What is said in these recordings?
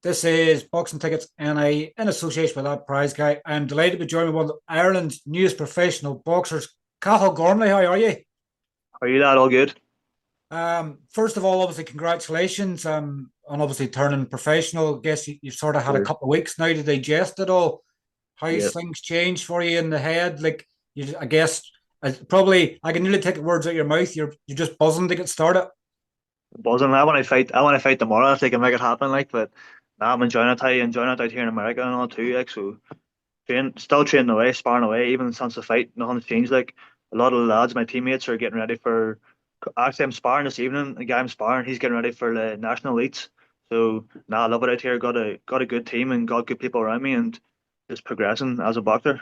This is Boxing Tickets NI in association with that prize guy. I'm delighted to be joined with one of Ireland's newest professional boxers, Cahir Gormley. How are you? Are you that all good? First of all, obviously, congratulations on obviously turning professional. I guess you've sort of had a Sure. couple of weeks now to digest it all. How's Yeah. things changed for you in the head? Like, I guess, probably, I can nearly take the words out of your mouth. You're just buzzing to get started. Buzzing. I want to fight tomorrow if they can make it happen, but nah, I'm enjoying it. Enjoying it out here in America and all too, so still training away, sparring away, even since the fight, nothing's changed. A lot of the lads, my teammates are getting ready for actually I'm sparring this evening. The guy I'm sparring, he's getting ready for the national elites. So nah, I love it out here. Got a good team and got good people around me and just progressing as a boxer.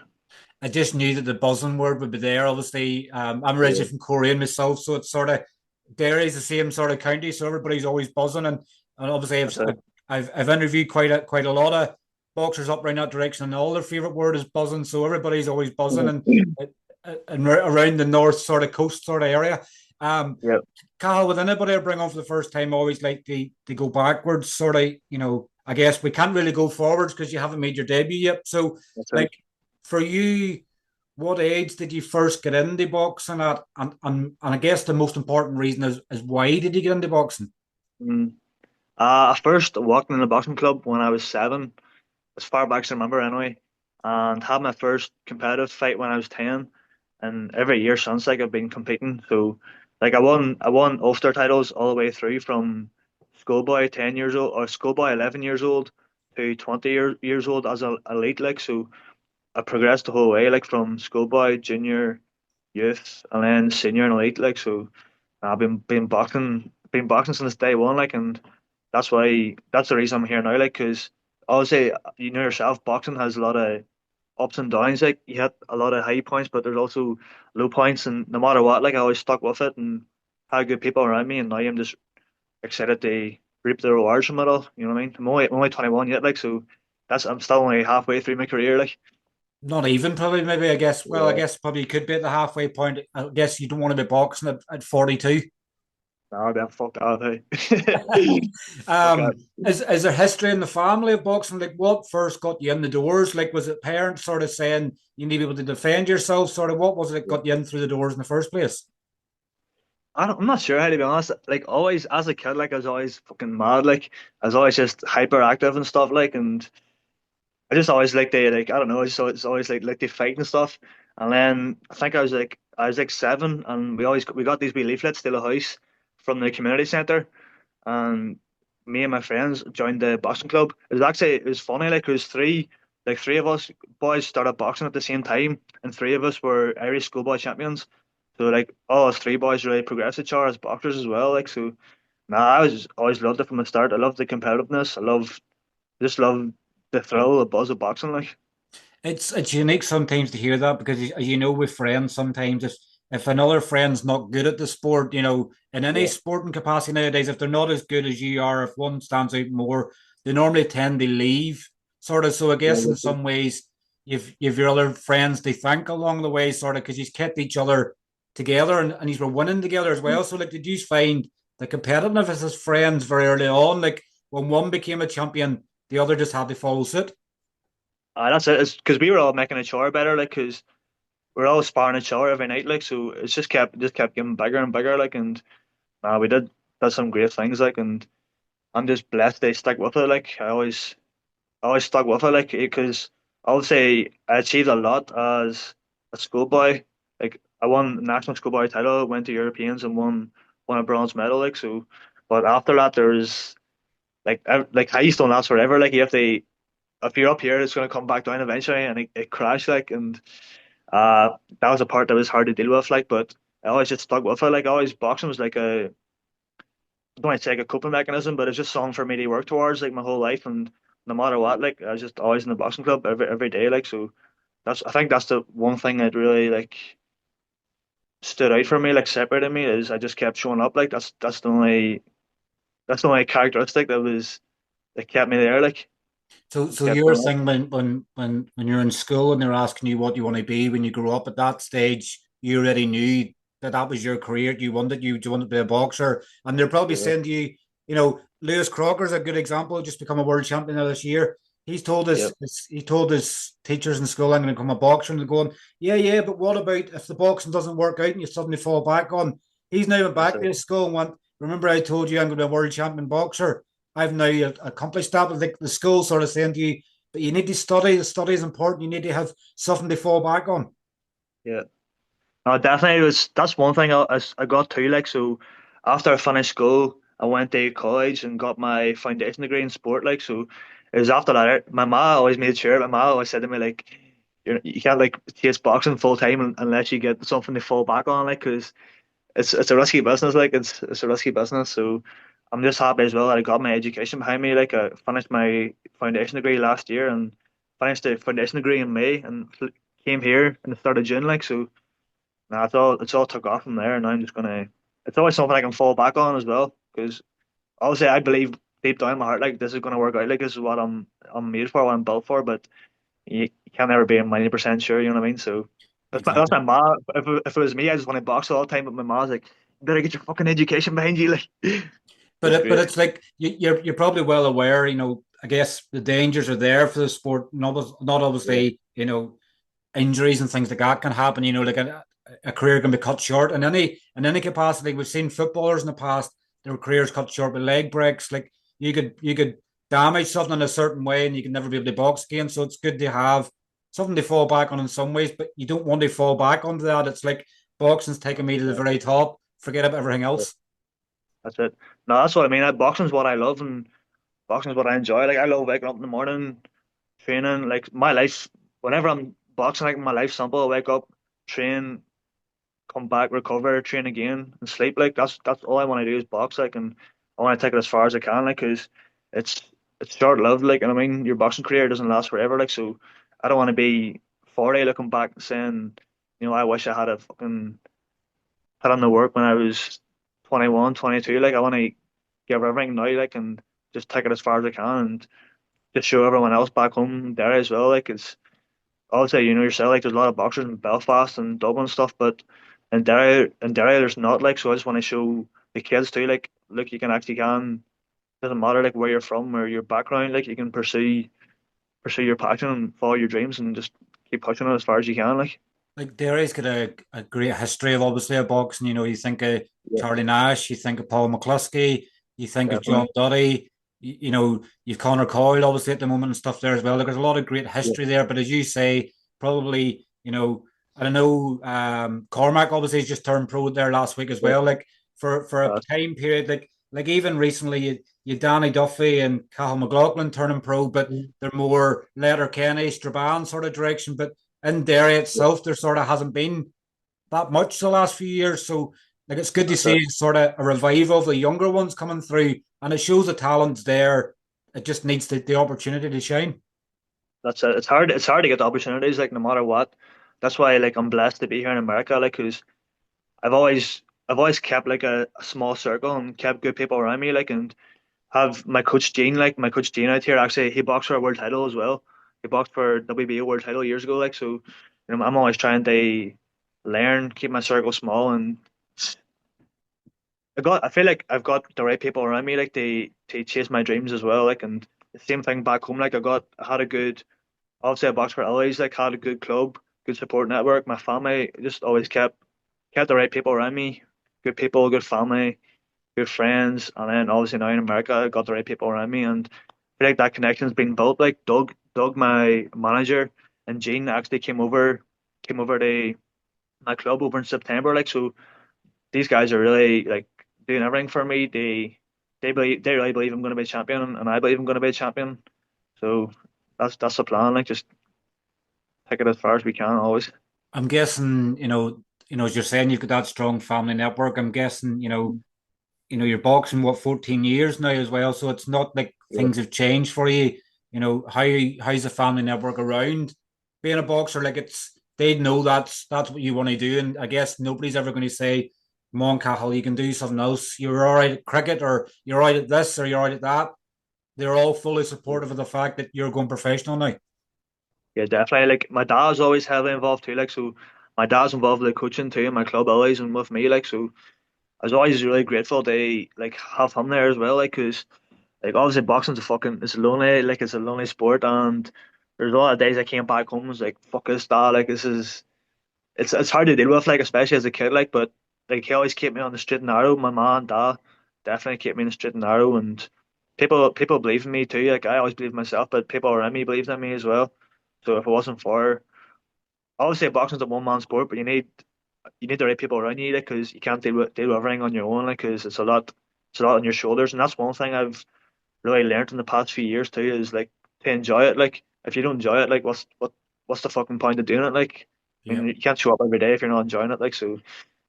I just knew that the buzzing word would be there. Obviously, I'm Yeah. originally from Korea myself, so it's sort of Derry's the same sort of county, so everybody's always buzzing. And obviously, That's it. I've interviewed quite a lot of boxers up around that direction, and all their favorite word is buzzing. So everybody's always buzzing, and around the north sort of coast sort of area. Um, Yeah, Carl, with anybody I bring on for the first time, I always like to go backwards, sort of. I guess we can't really go forwards because you haven't made your debut yet. So, that's it. like for you, what age did you first get into boxing at? And I guess the most important reason is why did you get into boxing? Mm. I first walked in a boxing club when I was 7, as far back as I remember anyway, and had my first competitive fight when I was 10. And every year since, I've been competing. So, I won Ulster titles all the way through from schoolboy 10 years old or schoolboy 11 years old to 20 years old as a elite. So I progressed the whole way, from schoolboy, junior, youth, and then senior and elite. So I've been boxing since day one, and that's the reason I'm here now, because obviously you know yourself, boxing has a lot of ups and downs. You hit a lot of high points, but there's also low points, and no matter what, I always stuck with it and had good people around me, and now I'm just excited to reap the rewards from it all. You know what I mean? I'm only 21 yet, so I'm still only halfway through my career, Not even probably, maybe. I guess. Well, I Yeah. guess probably you could be at the halfway point. I guess you don't want to be boxing at 42. Nah, man, fuck that, hey. Fuck that. Is there history in the family of boxing? Like, what first got you in the doors? Like, was it parents sort of saying you need to be able to defend yourself? Sort of, what was it that got you in through the doors in the first place? I'm not sure how to be honest. Always as a kid, I was always fucking mad. I was always just hyperactive and stuff. And I just always I don't know. It's always like they fight and stuff. And then I think I was like 7, and we got these wee leaflets to the house from the community centre, and me and my friends joined the boxing club. It was funny. It was three of us boys started boxing at the same time, and three of us were Irish schoolboy champions. So all us three boys really progressed each other as boxers as well. So nah, always loved it from the start. I loved the competitiveness. Just love the thrill, the buzz of boxing. It's unique sometimes to hear that because as you know with friends sometimes if another friend's not good at the sport, in any Yeah, sporting capacity nowadays, if they're not as good as you are, if one stands out more, they normally tend to leave. Sort of. So I yeah, guess in some ways you've your other friends to thank along the way, sort of because you've kept each other together and you were winning together as well. So like did you find the competitiveness as friends very early on? Like when one became a champion, the other just had to follow suit. that's it. It's because we were all making each other better, because we're all sparring each other every night, so it's just kept getting bigger and bigger, and we did some great things, and I'm just blessed they stick with it. I always stuck with it, because I would say I achieved a lot as a schoolboy. I won national schoolboy title, went to Europeans and won a bronze medal, so. But after that, there's high don't last forever. If you're up here, it's gonna come back down eventually, and it crashed, and that was a part that was hard to deal with, but I always just stuck with it. Always boxing was I don't want to say a coping mechanism, but it's just something for me to work towards my whole life, and no matter what, I was just always in the boxing club every day, so I think that's the one thing that really stood out for me, separated me, is I just kept showing up. That's the only characteristic that kept me there, So just kept your showing up. thing when you're in school and they're asking you what you want to be when you grow up at that stage, you already knew that was your career. You wanted to be a boxer, and they're probably Yeah. saying to you, you know, Lewis Crocker's a good example. Just become a world champion this year. Yep. He told his teachers in school, I'm going to become a boxer, and they're going, yeah, yeah, but what about if the boxing doesn't work out and you suddenly fall back on? He's now went That's back to it. his school and went, remember I told you I'm going to be a world champion boxer. I've now accomplished that. Like the school sort of saying to you, but you need to study. The study is important. You need to have something to fall back on. Yeah. No, definitely it was. That's one thing I got too. Like so, after I finished school, I went to college and got my foundation degree in sport. Like so, it was after that. My mom always made sure. My mom always said to me like, you can't like chase boxing full time unless you get something to fall back on. Like, because it's a risky business. Like it's a risky business. So I'm just happy as well that I got my education behind me. Like I finished my foundation degree last year and finished the foundation degree in May and came here in the start of June. Like so. Nah, it's all took off from there, and I'm just gonna. It's always something I can fall back on as well, because obviously I believe deep down in my heart like this is gonna work out, like this is what I'm made for, what I'm built for. But you can't ever be 90% sure, you know what I mean? So that's Exactly. my mom. If it was me, I just want to box all the time. But my mom's like, you better get your fucking education behind you, like. But It's but great. it's like you're probably well aware. I guess the dangers are there for the sport. Not Yeah, obviously. Injuries and things like that can happen. Like a career can be cut short in any capacity. We've seen footballers in the past, their careers cut short with leg breaks. Like you could damage something in a certain way and you can never be able to box again. So it's good to have something to fall back on in some ways, but you don't want to fall back onto that. It's like boxing's taking me to the yeah, very top. Forget about everything yeah, else. that's it. No, that's what I mean. Boxing's what I love, and boxing's what I enjoy. Like I love waking up in the morning, training. Like my life, whenever I'm boxing, like my life's simple. I wake up, train, come back, recover, train again, and sleep. Like that's all I want to do is box. Like, and I want to take it as far as I can. Like, cause it's it's short lived. Like, and I mean, your boxing career doesn't last forever. Like, so I don't want to be 40 looking back saying, I wish I had a fucking put on the work when I was 21, 22. Like, I want to give everything now. Like, and just take it as far as I can, and just show everyone else back home there as well. Like, it's obviously, yourself, like there's a lot of boxers in Belfast and Dublin and stuff, but in Derry there's not, like, so I just want to show the kids too, like, look, you can actually can doesn't matter like where you're from or your background, like you can pursue your passion and follow your dreams and just keep pushing it as far as you can, like. Like Derry's got a great history of obviously of boxing. You think of Yeah, Charlie Nash, you think of Paul McCluskey, you think of definitely. John Duddy, you've Connor Coyle obviously at the moment and stuff there as well. Like, there's a lot of great Yeah, history there. But as you say, probably, I don't know, Cormac obviously has just turned pro there last week as yeah. well. Like for a Uh, time period, like even recently you Danny Duffy and Cahill McLaughlin turning pro, but they're more Letterkenny, Strabane sort of direction. But in Derry yeah, itself, there sort of hasn't been that much the last few years. So like it's good to that's it. see sort of a revival of the younger ones coming through, and it shows the talent's there. It just needs the opportunity to shine. That's it. It's hard to get the opportunities, like no matter what. That's why like I'm blessed to be here in America, like, because I've always kept like a small circle and kept good people around me, like, and have my coach Gene out here. Actually, he boxed for a world title as well. He boxed for WBA world title years ago. Like, so, I'm always trying to learn, keep my circle small, and I feel like I've got the right people around me, like to chase my dreams as well. Like, and the same thing back home. Like, I had a good, obviously I boxed for allies. Like, had a good club, good support network. My family just always kept the right people around me, good people, good family, good friends, and then obviously now in America, I got the right people around me, and I feel like that connection's been built. Like Doug, my manager, and Gene actually came over to my club over in September. Like, so these guys are really like doing everything for me. They really believe I'm going to be a champion, and I believe I'm going to be a champion. So that's the plan. Like, just take it as far as we can always. I'm guessing, as you're saying, you've got that strong family network. I'm guessing, you're boxing what 14 years now as well. So it's not like Yeah. things have changed for you. How's the family network around being a boxer? Like they know that's what you want to do. And I guess nobody's ever going to say, come on, Cahill, you can do something else. You're all right at cricket, or you're all right at this, or you're all right at that. They're all fully supportive of the fact that you're going professional now. Yeah, definitely. Like my dad's always heavily involved too. Like, so my dad's involved with the coaching too in my club always and with me. Like, so I was always really grateful to like have him there as well. Like, because Like obviously boxing's a fucking it's lonely, like it's a lonely sport, and there's a lot of days I came back home and was like, fuck this that, like this is it's hard to deal with, like especially as a kid, like but like he always kept me on the straight and narrow. My mom and dad definitely kept me on the straight and narrow, and people believe in me too. Like I always believe in myself, but people around me believed in me as well. So if it wasn't for obviously boxing's a one man sport, but you need the right people around you, like because you can't deal with everything on your own, like because it's a lot on your shoulders, and that's one thing I've really learned in the past few years too is like to enjoy it. Like if you don't enjoy it, like what's the fucking point of doing it? Like I Yeah. mean you can't show up every day if you're not enjoying it. Like so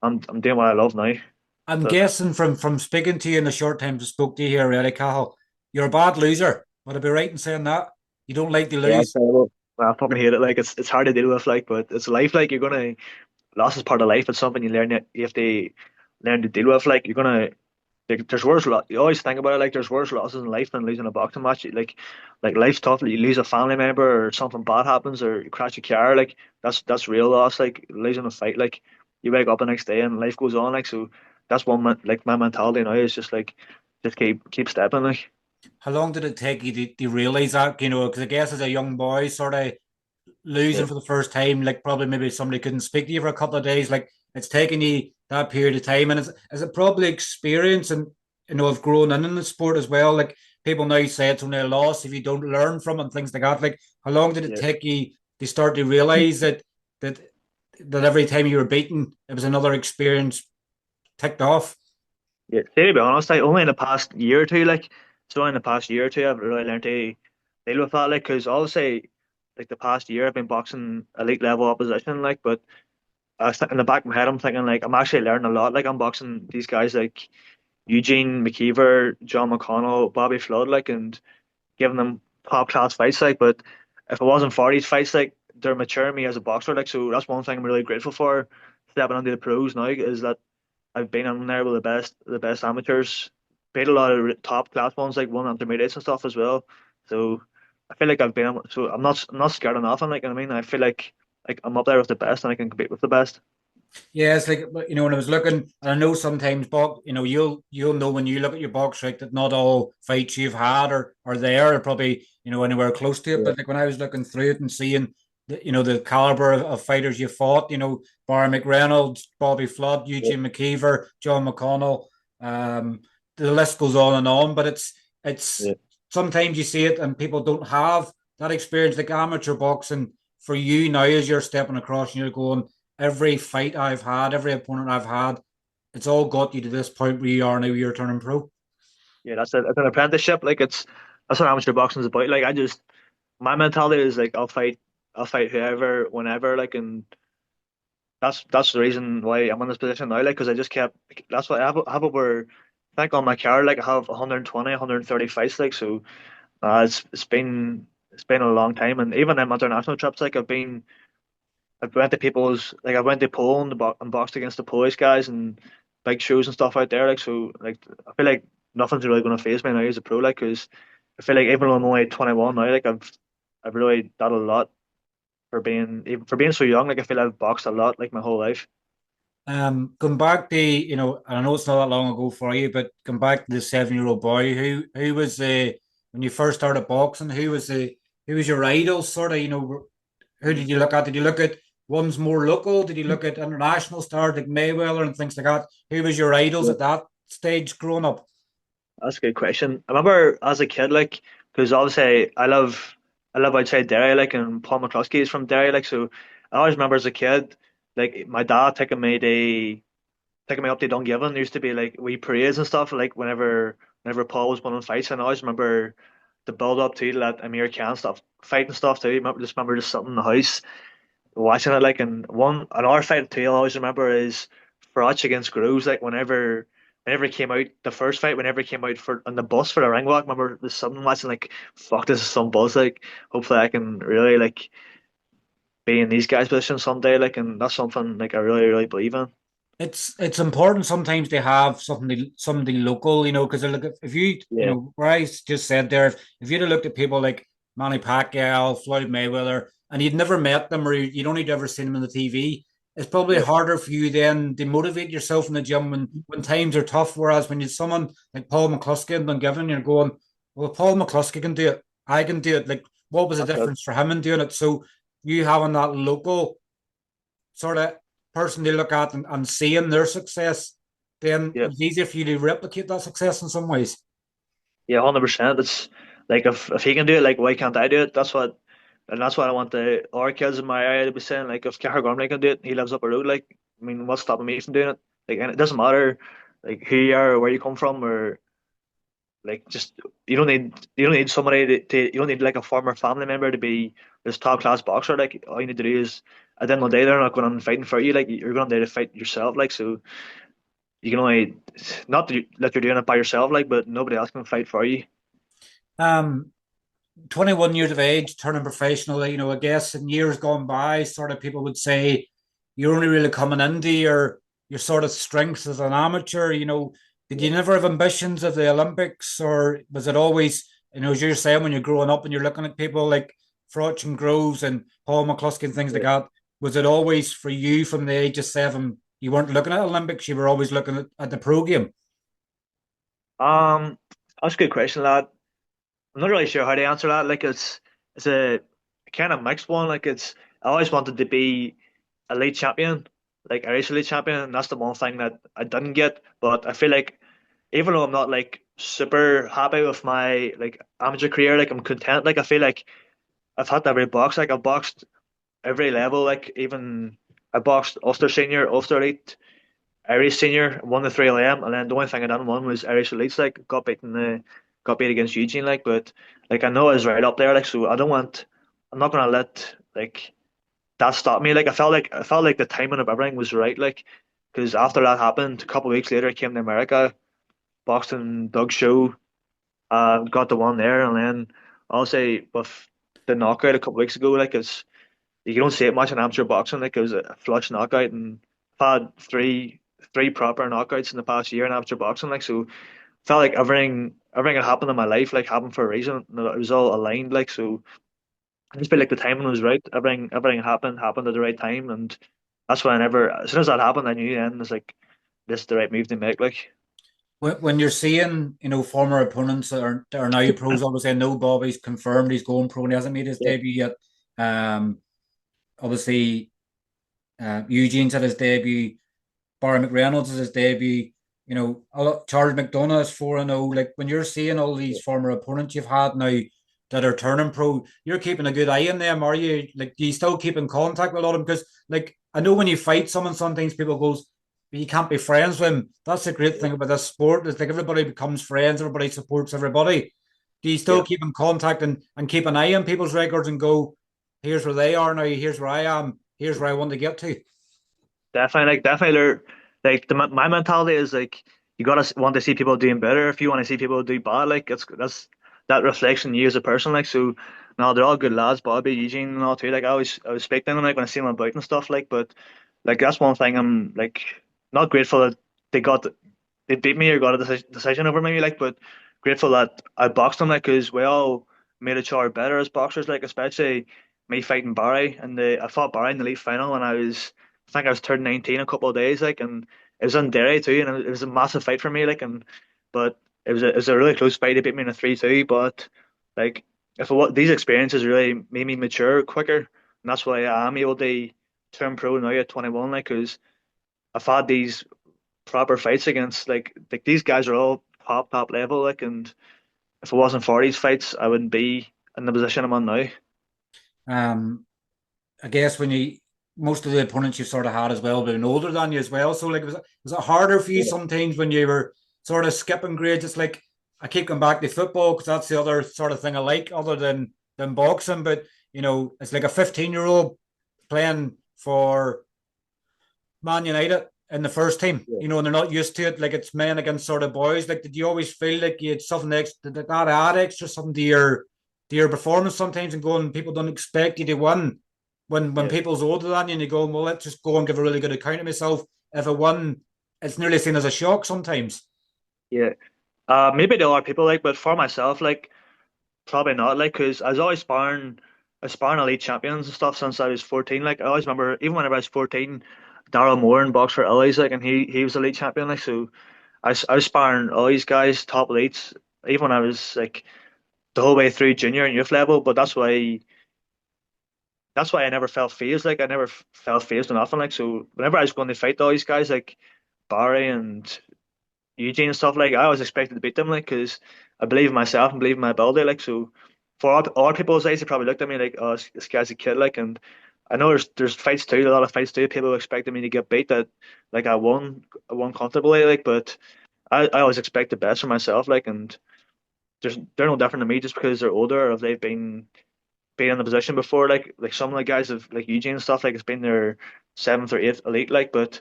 I'm doing what I love now. I'm So guessing from speaking to you in the short time I spoke to you here, really, Cahill, you're a bad loser. Would I be right in saying that? You don't like to yeah, it's lose. terrible. I fucking hate it. Like it's hard to deal with, like, but it's life. Like you're gonna loss is part of life. It's something you learn that you have to learn to deal with. Like you're gonna there's worse lot. You always think about it like there's worse losses in life than losing a boxing match. Like life's tough. Like, you lose a family member or something bad happens or you crash your car. Like that's real loss. Like losing a fight. Like you wake up the next day and life goes on. Like so that's like my mentality now is just like just keep stepping. Like How long did it take you to realize that? Because I guess as a young boy, sort of yeah losing for the first time, like probably maybe somebody couldn't speak to you for a couple of days. Like it's taken you that period of time, and is it probably experience and have grown in the sport as well? Like people now say it's only a loss if you don't learn from it and things like that. Like how long did it yeah take you to start to realize that that every time you were beaten, it was another experience ticked off? yeah. To be honest, like only in the past year or two, like so in the past year or two, I've really learned to deal with that. Like because obviously like the past year I've been boxing elite level opposition. Like but in the back of my head, I'm thinking like I'm actually learning a lot. Like I'm boxing these guys like Eugene McKeever, John McConnell, Bobby Flood, like, and giving them top class fights. Like, but if it wasn't for these fights, like, they're maturing me as a boxer. Like, so that's one thing I'm really grateful for stepping into the pros now is that I've been in there with the best amateurs, beat a lot of top class ones, like won intermediates and stuff as well. So I feel like so I'm not scared of nothing. Like, I mean, I feel like I'm up there with the best and I can compete with the best. Yeah, it's like when I was looking, and I know sometimes box, you'll know when you look at your box right that not all fights you've had are there, or probably anywhere close to it. Yeah, But like when I was looking through it and seeing the caliber of fighters you fought, Barry McReynolds, Bobby Flood, yeah, Eugene McKeever, John McConnell, um, the list goes on and on. But it's yeah. sometimes you see it and people don't have that experience like amateur boxing. For you now, as you're stepping across and you're going every fight I've had, every opponent I've had, it's all got you to this point where you are now. You're turning pro. Yeah, that's it. It's an apprenticeship. Like that's what amateur boxing is about. Like I just my mentality is like I'll fight whoever, whenever. Like and that's the reason why I'm in this position now. Like because I just kept. That's why I have over. I think on my card like I have 120, 130 fights. Like so, it's been a long time. And even in international trips, like I've went to people's like I went to Poland and boxed against the Polish guys and big shows and stuff out there. Like so, like I feel like nothing's really going to phase me now as a pro. Like because I feel like even though I'm only 21 now, like I've really done a lot for being so young. Like I feel I've boxed a lot like my whole life. Going back to and I know it's not that long ago for you, but come back to the 7-year-old boy who was when you first started boxing, who was your idol, sort of, who did you look at? Did you look at ones more local? Did you look at international stars like Mayweather and things like that? Who was your idols Yeah, at that stage growing up? that's a good question. I remember as a kid, like because obviously I live outside Derry, like and Paul McCluskey is from Derry, like so I always remember as a kid, like my dad taking me up to Dungiven. There used to be like wee parades and stuff, like whenever Paul was winning fights, and I always remember the build up to that Amir Khan stuff, fighting stuff too. Just remember just sitting in the house watching it, like, and another fight too. I always remember is Farach against Groves, like whenever it came out, the first fight, whenever it came out for on the bus for the ring walk, I remember the sudden watching like, fuck, this is some buzz. Like, hopefully I can really like be in these guys' position someday, like, and that's something like I really believe in. It's important sometimes to have something local, because look if you Yeah, where I just said there, if you'd have looked at people like Manny Pacquiao, Floyd Mayweather, and you'd never met them or you'd only ever seen them on the TV, it's probably yeah, harder for you then to motivate yourself in the gym when times are tough. Whereas when you're someone like Paul McCluskey and Dungiven, you're going, Well, Paul McCluskey can do it. I can do it. Like, what was the That's it. difference for him in doing it? So you having that local sort of person to look at and seeing their success, then it Yeah, was easier for you to replicate that success in some ways. yeah, 100%. It's like if he can do it, like why can't I do it? That's what I want the our kids in my area to be saying. Like if Cahir Gormley can do it, he lives up the road. Like I mean, what's stopping me from doing it? Like, and it doesn't matter like who you are or where you come from or like just you don't need somebody you don't need like a former family member to be this top class boxer. Like all you need to do is at the end of the day they're not going on fighting for you. Like you're going there to fight yourself. Like so you can only not that you're doing it by yourself. Like but nobody else can fight for you. Um, 21 years of age, turning professional, I guess in years gone by, sort of people would say you're only really coming into your sort of strengths as an amateur. Did you Yeah. never have ambitions of the Olympics, or was it always, as you're saying, when you're growing up and you're looking at people like Froch and Groves and Paul McCluskey and things like Yeah. that, was it always for you from the age of 7? You weren't looking at Olympics, you were always looking at the pro game. That's a good question, lad. I'm not really sure how to answer that. Like it's a kind of mixed one. Like it's I always wanted to be a league champion, like Irish league champion, and that's the one thing that I didn't get. But I feel like even though I'm not like super happy with my like amateur career, like I'm content. Like I feel like I've had every box. Like I've boxed every level. Like even I boxed Ulster Senior, Ulster Elite, Irish Senior, won the 3LM, and then the only thing I didn't win was Irish Elites. Like got beat against Eugene. Like, but like I know I was right up there. Like, so I don't want. I'm not gonna let like that stop me. Like I felt like the timing of everything was right. Like, because after that happened, a couple of weeks later, I came to America, boxed in Doug's show, got the one there, and then I'll say with the knockout a couple of weeks ago, like it's you don't see it much in amateur boxing. Like it was a flush knockout, and I've had three proper knockouts in the past year in amateur boxing. Like so, felt like everything that happened in my life like happened for a reason. And it was all aligned. Like so, I just feel like the timing was right. Everything happened at the right time, and that's why I never. As soon as that happened, I knew then it's like this is the right move to make. Like When you're seeing, former opponents that are now pros, obviously I know Bobby's confirmed he's going pro and he hasn't made his yeah, debut yet. Um, Obviously, Eugene's had his debut. Barry McReynolds is his debut. Charles McDonough is 4-0. Like when you're seeing all these yeah, former opponents you've had now that are turning pro, you're keeping a good eye on them, are you? Like, do you still keep in contact with a lot of them? Because, like, I know when you fight someone, sometimes people goes, but you can't be friends with them. That's the great yeah, thing about this sport. It's like everybody becomes friends, everybody supports everybody. Do you still yeah. keep in contact and keep an eye on people's records and go, here's where they are now, here's where I am, here's where I want to get to? Definitely, like definitely, like my mentality is like you gotta want to see people doing better. If you want to see people do bad, like that's that reflection in you as a person. Like so, no, they're all good lads. Bobby, Eugene, and all too. Like I was speak to them like when I see them about and stuff. Like, but like that's one thing I'm like not grateful that they got they beat me or got a decision over me. Like, but grateful that I boxed them. Like, because we all made each other better as boxers. Like, especially me fighting Barry and I fought Barry in the league final when I think I was turned 19 a couple of days, like, and it was in Derry too, and it was a massive fight for me, like, but it was a really close fight. They beat me in a 3-2, but like, if it, these experiences really made me mature quicker, and that's why I am able to turn pro now at 21, like, because I've had these proper fights against like these guys are all top level, like, and if it wasn't for these fights, I wouldn't be in the position I'm on now. Um, I guess when you most of the opponents you sort of had as well been older than you as well. So like was it harder for you Yeah, sometimes when you were sort of skipping grades? It's like I keep going back to football because that's the other sort of thing I like other than boxing. But it's like a 15-year-old playing for Man United in the first team, yeah. and they're not used to it. Like it's men against sort of boys. Like, did you always feel like you had something extra, did that add extra something to your performance sometimes and going, people don't expect you to win when Yeah. people's older than you and you go, well, let's just go and give a really good account of myself. If I won, it's nearly seen as a shock sometimes. Yeah. Maybe there are people like, but for myself, like probably not, like, because I was sparring elite champions and stuff since I was 14. Like I always remember, even whenever I was 14, Daryl Moore in Box for Illy's, like, and he was elite champion, like, so I was sparring all these guys, top elites, even when I was like the whole way through junior and youth level. But that's why I never felt phased. Like I never felt phased or nothing. Like so, whenever I was going to fight all these guys like Barry and Eugene and stuff, like I always expected to beat them. Like because I believe in myself and believe in my ability. Like so, for all people's eyes, they probably looked at me like, oh, this guy's a kid. Like and I know there's fights too, a lot of fights too. People expected me to get beat that like I won comfortably. Like but I always expect the best for myself. Like and they're no different to me just because they're older or if they've been in the position before. Like some of the guys have like Eugene and stuff like it's been their seventh or eighth elite. Like, but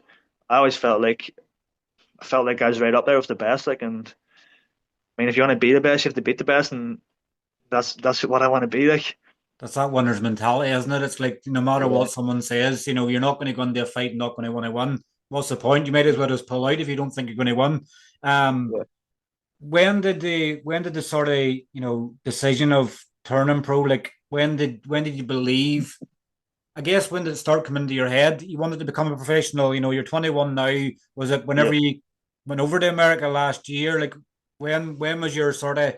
I always felt like guys right up there with the best. Like, and I mean, if you want to be the best, you have to beat the best, and that's what I want to be. Like, That's that winner's mentality, isn't it? It's like no matter yeah, what someone says, you're not going to go into a fight and not going to want to win. What's the point? You might as well just pull out if you don't think you're going to win. Um, yeah. when did the sort of decision of turning pro, like when did you believe, I guess, when did it start coming into your head you wanted to become a professional? You're 21 now. Was it Yeah, whenever you went over to America last year? Like when was your sort of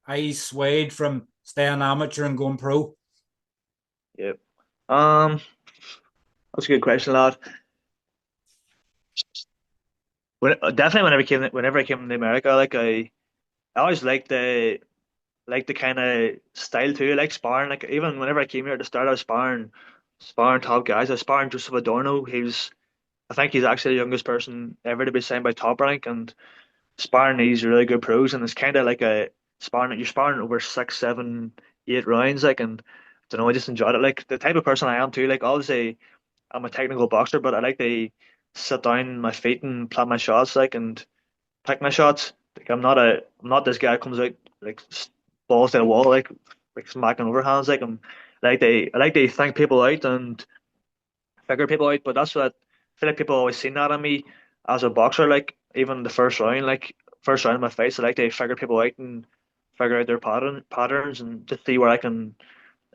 eyes swayed from staying amateur and going pro? yeah. Um, that's a good question, lad. Definitely whenever I came to America, like I always liked the kind of style too. I like sparring. Like even whenever I came here at the start, I was sparring top guys. I was sparring Joseph Adorno. I think he's actually the youngest person ever to be signed by Top Rank, and sparring these really good pros, and it's kind of like a sparring. You're sparring over 6, 7, 8 rounds, like, and I don't know. I just enjoyed it. Like the type of person I am too. Like obviously, I'm a technical boxer, but I like to sit down on my feet and plan my shots, like, and pick my shots. Like I'm not this guy who comes out like balls to the wall, like smacking overhands. Like I like to think people out and figure people out. But that's what I feel like people always seen that on me as a boxer. Like even the first round of my fights, I like to figure people out and figure out their patterns and just see where I can,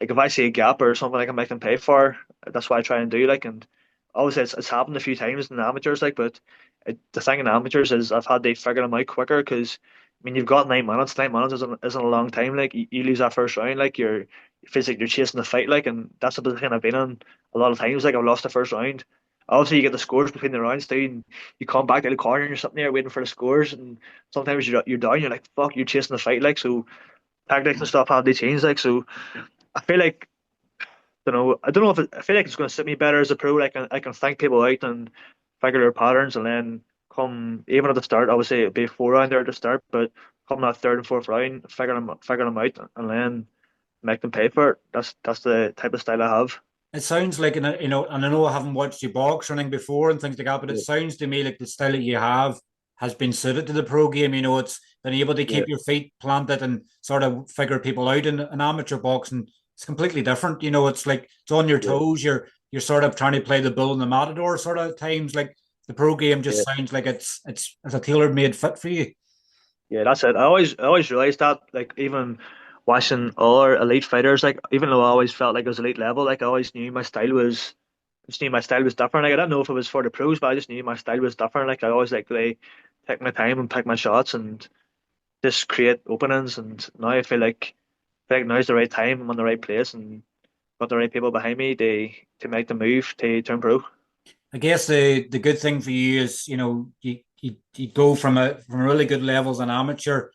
like if I see a gap or something I can make them pay for. That's what I try and do. Like and obviously it's happened a few times in amateurs. Like but the thing in amateurs is I've had to figure them out quicker because. I mean, you've got 9 minutes. 9 minutes isn't a long time. Like you lose that first round, like it feels like you're chasing the fight. Like, and that's the position I've been in a lot of times. Like I've lost the first round. Obviously, you get the scores between the rounds too, and you come back to the corner and you're sitting there waiting for the scores. And sometimes you're down. You're like, "Fuck!" You're chasing the fight. Like so, tactics and stuff have to change. Like so, I feel like I don't know if I feel like it's going to suit me better as a pro. Like I can think people out and figure their patterns, and then come even at the start. Obviously, it'd be a 4 rounder at the start, but come that third and fourth round, figure them out, and then make them pay for it. That's the type of style I have. It sounds like, and I know I haven't watched you box or anything before and things like that, but it Yeah, sounds to me like the style that you have has been suited to the pro game. It's been able to yeah, keep your feet planted and sort of figure people out in amateur boxing. It's completely different. It's like it's on your yeah, toes. You're sort of trying to play the bull and the matador sort of times. Like the pro game just yeah. sounds like it's a tailor made fit for you. Yeah, that's it. I always realized that, like even watching other elite fighters, like even though I always felt like it was elite level, like I always knew my style was just knew my style was different. Like I don't know if it was for the pros, but I just knew my style was different. Like I always like to take my time and pick my shots and just create openings. And now I feel like now's the right time. I'm in the right place and got the right people behind me to make the move to turn pro. I guess the good thing for you is you go from really good levels in amateur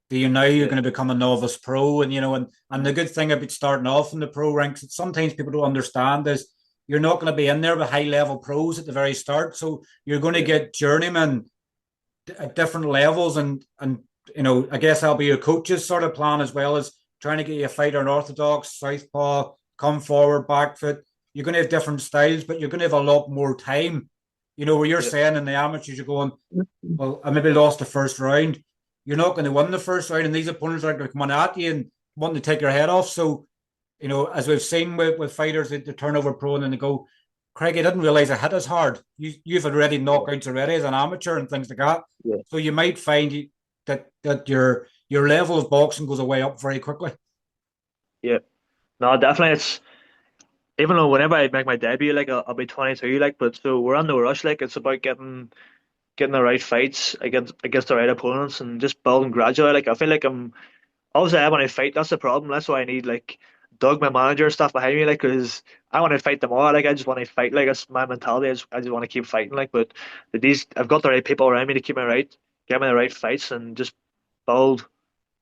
to now you're Yeah, going to become a novice pro, and the good thing about starting off in the pro ranks that sometimes people don't understand is you're not going to be in there with high level pros at the very start, so you're going to yeah, get journeymen at different levels, and I guess that'll be your coach's sort of plan as well as trying to get you a fighter an orthodox, southpaw, come forward, back foot. You're going to have different styles, but you're going to have a lot more time. Where you're yeah, saying in the amateurs, you're going, well, I maybe lost the first round. You're not going to win the first round, and these opponents are going to come on at you and wanting to take your head off. So, as we've seen with fighters, they turn over pro and then they go, Craig, I didn't realize I hit as hard. You've already yeah, knockouts already as an amateur and things like that. yeah, So you might find that your level of boxing goes away up very quickly. yeah. No, definitely. It's even though whenever I make my debut, like I'll be 22, like, but so we're on no rush. Like it's about getting the right fights against the right opponents and just building gradually. Like I feel like obviously I want to fight. That's the problem. That's why I need like Doug, my manager, and stuff behind me. Like, because I want to fight them all. Like, I just want to fight. Like, that's my mentality. I just want to keep fighting. Like, but these I've got the right people around me to keep me right, get me the right fights, and just build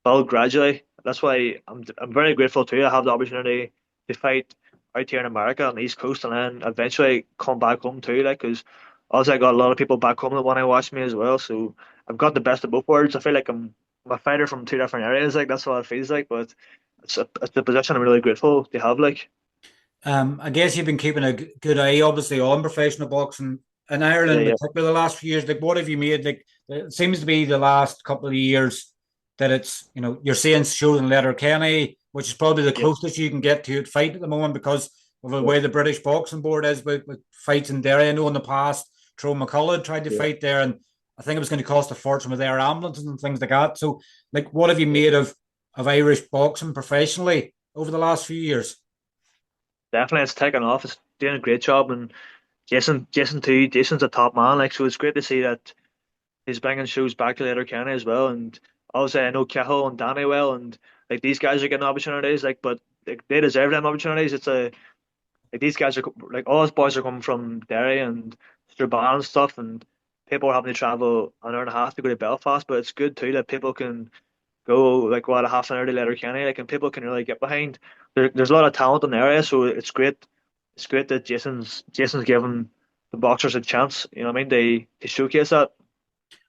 gradually. That's why I'm very grateful too. I have the opportunity to fight out here in America on the East Coast, and then eventually come back home too. Like, because also I got a lot of people back home that want to watch me as well. So I've got the best of both worlds. I feel like I'm a fighter from two different areas. Like that's what it feels like. But it's a position I'm really grateful to have. Like, I guess you've been keeping a good eye, obviously, on professional boxing in yeah, Ireland, yeah, particularly the last few years. Like, what have you made? Like, it seems to be the last couple of years that it's, you're seeing shows in Letterkenny, which is probably the yeah, closest you can get to a fight at the moment because of the yeah, way the British Boxing Board is with fights in Derry. I know in the past, Tro McCullough tried to yeah. fight there, and I think it was going to cost a fortune with their ambulances and things like that. So, like, what have you Yeah. made of Irish boxing professionally over the last few years? Definitely, it's taken off. It's doing a great job, and Jason too. Jason's a top man. Like, so it's great to see that he's bringing shows back to Letterkenny as well. And obviously, I know Cahill and Danny well, and like these guys are getting opportunities. Like, but they deserve them opportunities. It's a like these guys are like all us boys are coming from Derry and Strabane and stuff, and people are having to travel an hour and a half to go to Belfast. But it's good too that people can go like what a half an hour to Letterkenny, like, and people can really get behind. There's a lot of talent in the area, so it's great. It's great that Jason's giving the boxers a chance. You know what I mean? They showcase that.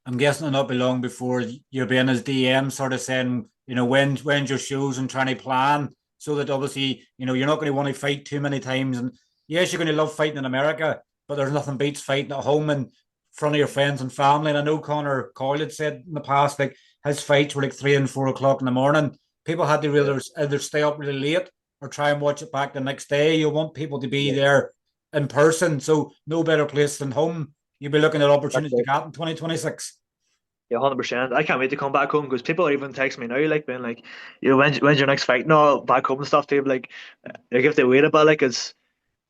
I'm guessing it'll not be long before you're being his DM, sort of saying, when's your shows and trying to plan so that obviously, you're not going to want to fight too many times. And yes, you're going to love fighting in America, but there's nothing beats fighting at home in front of your friends and family. And I know Connor Coyle had said in the past, like his fights were like 3 and 4 o'clock in the morning. People had to Yeah, really either stay up really late or try and watch it back the next day. You want people to be yeah, there in person. So no better place than home. You'll be looking at that's opportunities to it. get in 2026. Yeah, 100%. I can't wait to come back home because people are even text me now, like being like, when's your next fight? No, back home and stuff too. Like if they wait a bit, like it's.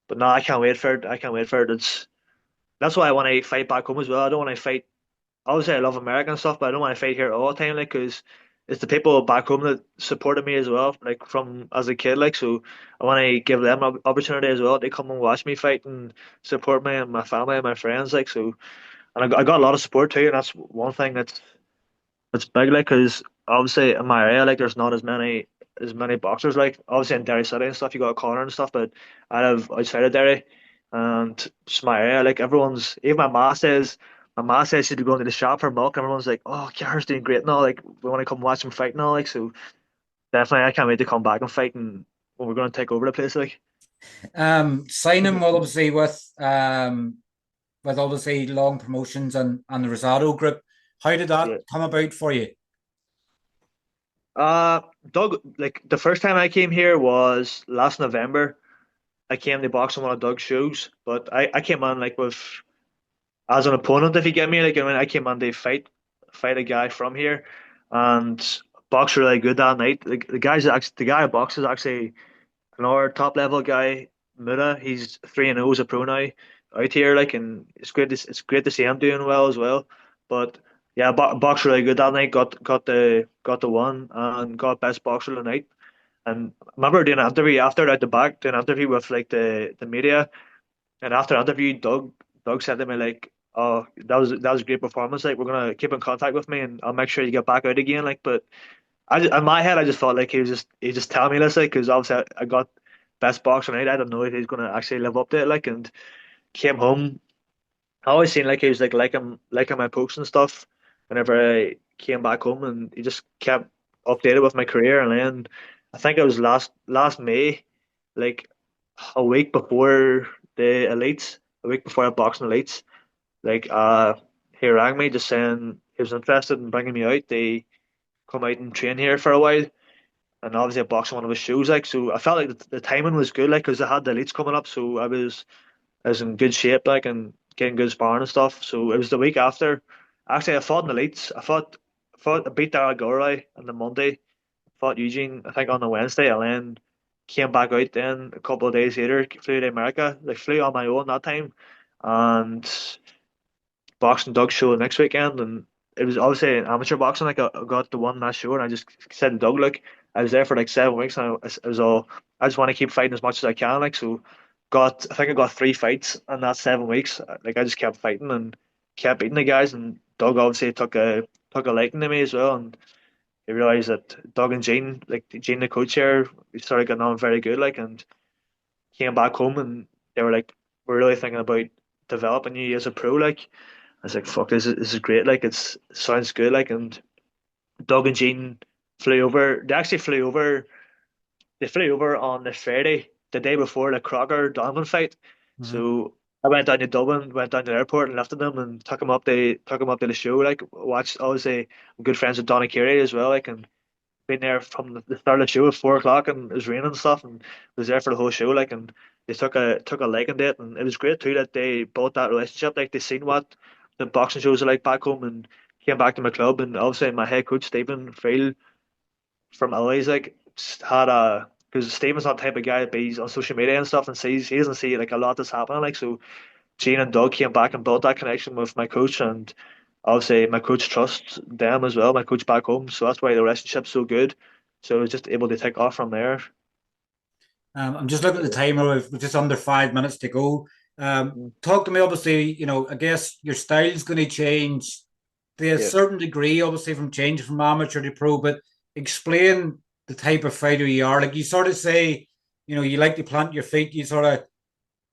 But no, I can't wait for it. I can't wait for it. That's why I want to fight back home as well. I don't want to fight. Obviously, I love America and stuff, but I don't want to fight here all the time, like, because it's the people back home that supported me as well, like from as a kid, like, so I want to give them an opportunity as well. They come and watch me fight and support me and my family and my friends, like, so, and I got a lot of support too, and that's one thing that's big, like, because obviously in my area, like, there's not as many boxers, like, obviously in Derry City and stuff, you got Connor and stuff, but I live outside of Derry, and just my area, like, even my ma says she'd be going to the shop for milk, and everyone's like, oh, Cahir's doing great and all, like, we want to come watch him fight and all, like, so definitely, I can't wait to come back and fight, and when we're going to take over the place, like, Signing will obviously with obviously long promotions and the Rosado group. How did that yeah. come about for you? Doug, like, the first time I came here was last November. I came to box on one of Doug's shows, but I came on like with as an opponent, if you get me. Like, I mean, I came on to fight a guy from here, and box really good that night. Like the guy who boxes actually another top level guy, Muda. He's 3-0 as a pro now out here. Like, and it's great to see him doing well as well. But yeah, box really good that night. Got the one and got best boxer of the night. And I remember doing an interview after at the back, doing an interview with like the media. And after the interview, Doug said to me like, "Oh, that was a great performance. Like, we're gonna keep in contact with me, and I'll make sure you get back out again." Like, but in my head, I just felt like he just telling me this, like, because obviously I got best boxer night. I don't know if he's gonna actually live up to it. Like, and came home. I always seen like he was like liking my posts and stuff. Whenever I came back home, and he just kept updated with my career. And then I think it was last May, like a week before the elites, a week before the boxing elites, like he rang me just saying he was interested in bringing me out. They come out and train here for a while, and obviously I boxed on one of his shows. Like, so I felt like the timing was good, like, because I had the elites coming up, so I was in good shape, like, and getting good sparring and stuff. So it was the week after. Actually, I fought in the elites. I beat Cahir Gormley on the Monday, fought Eugene, I think, on the Wednesday, and then came back out then a couple of days later, flew to America. Like, flew on my own that time, and boxing Doug show next weekend, and it was obviously amateur boxing. Like I got the one last show, and I just said to Doug, look, I was there for like 7 weeks, and I was all, I just want to keep fighting as much as I can. Like so, I think I got 3 fights in that 7 weeks. Like I just kept fighting and kept beating the guys, and Doug obviously took a liking to me as well, and he realized that Doug and Gene, like Gene the coach here, we started getting on very good. Like and came back home, and they were like, we're really thinking about developing you as a pro. Like I was like, fuck, this is great. Like it sounds good. Like and Doug and Jean flew over. They actually flew over. They flew over on the Friday, the day before the Crocker Donovan fight. Mhm. So I went down to Dublin, went down to the airport and lifted them and took them up to the show. Like watched. Obviously, I'm good friends with Donna Carey as well. Like and been there from the start of the show at 4 o'clock, and it was raining and stuff, and was there for the whole show. Like and they took a liking to it, and it was great too that they built that relationship. Like they seen what the boxing shows are like back home, and came back to my club. And obviously my head coach Stephen Friel from LA's like had a, because Stephen's not the type of guy that be on social media and stuff and sees, he doesn't see like a lot that's happening. Like so Gene and Doug came back and built that connection with my coach, and obviously my coach trusts them as well, my coach back home. So that's why the relationship's so good. So I was just able to take off from there. I'm just looking at the timer. We've just under 5 minutes to go. Mm. Talk to me. Obviously, I guess your style's going to change to a Yeah. certain degree, obviously, from changing from amateur to pro. But explain the type of fighter you are. Like you sort of say, you like to plant your feet. You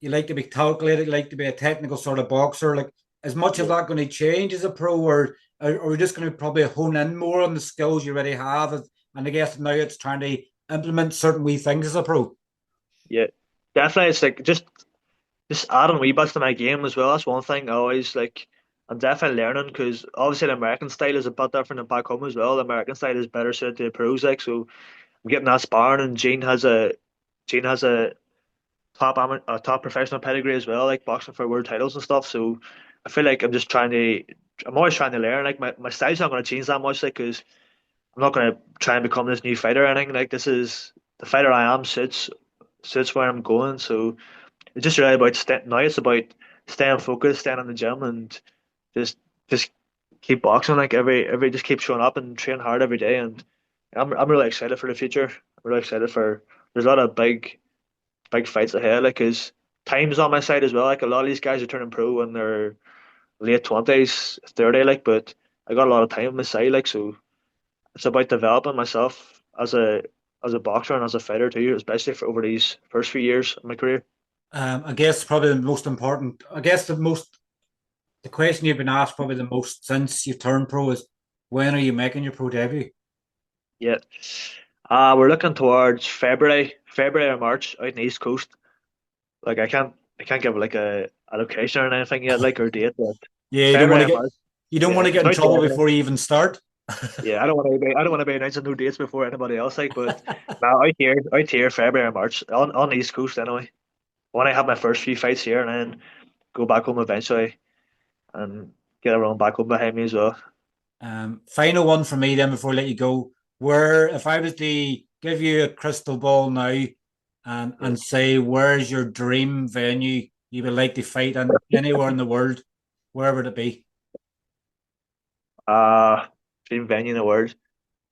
like to be calculated. You like to be a technical sort of boxer. Like, as much of Yeah. that going to change as a pro, or we just going to probably hone in more on the skills you already have? And I guess now it's trying to implement certain wee things as a pro. Yeah. Definitely it's like just adding wee bits to my game as well. That's one thing I always like. I'm definitely learning because obviously the American style is a bit different than back home as well. The American style is better suited to the pros, like so. I'm getting that sparring, and Gene has a top professional pedigree as well, like boxing for world titles and stuff. So I feel like I'm always trying to learn. Like my style's not going to change that much, like because I'm not going to try and become this new fighter or anything. Like this is the fighter I am suits where I'm going. So it's just really about now. It's about staying focused, staying in the gym, and just just keep boxing. Like every just keep showing up and train hard every day. And I'm really excited for the future. I'm really excited for. There's a lot of big fights ahead. Like, cause time's on my side as well. Like a lot of these guys are turning pro in their late 20s, 30. Like, but I got a lot of time on my side. Like, so it's about developing myself as a boxer and as a fighter too, especially for over these first few years of my career. I guess probably the most important. I guess the question you've been asked probably the most since you turned pro is when are you making your pro debut? Yeah. We're looking towards February or March out in the East Coast. Like I can't give like a location or anything yet, like or date, but Yeah, February or March. you don't want Yeah, to get it's in out trouble there. before you even start. Yeah, I don't want to be announcing no dates before anybody else. Like, but now out here, February and March on the East Coast anyway. When I have my first few fights here, and then go back home eventually, and get everyone back home behind me as well. Final one for me then before I let you go. Where if I was to give you a crystal ball now Yeah. and say where's your dream venue you would like to fight in anywhere in the world, where would it be? Uh, Dream venue in the world.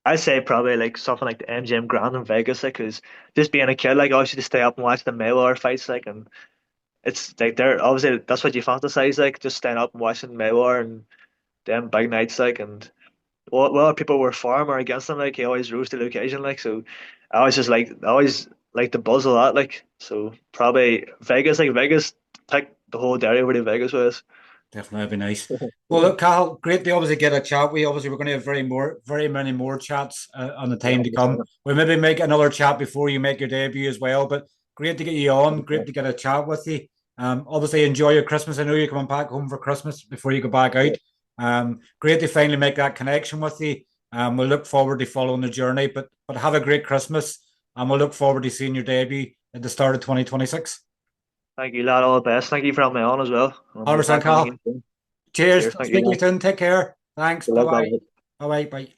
I say probably like something like the MGM Grand in Vegas, like, cause just being a kid, like, I used to stay up and watch the Mayweather fights, like, and it's like they're obviously that's what you fantasize, like, just staying up and watching Mayweather and them big nights, like, and whether people were for him or against him, like he always rose to the occasion. Like so, I always like the buzz of that. Like so, probably Vegas. Like Vegas, take the whole day over to Vegas with us. Definitely, that'd be nice. Well, look, Cal, great to obviously get a chat. We're going to have very many more chats on the Yeah, time to come. We'll maybe make another chat before you make your debut as well. But great to get you on. Great to get a chat with you. Obviously, enjoy your Christmas. I know you're coming back home for Christmas before you go back out. Great to finally make that connection with you. We'll look forward to following the journey. But have a great Christmas, and we'll look forward to seeing your debut at the start of 2026. Thank you, lad. All the best. Thank you for having me on as well. I'll be 100%, back on Cal. again soon. Cheers. Cheers. Thank you, Speak to you lad. soon. Take care. Thanks. Good Bye luck, bye. lad. Bye bye. Bye.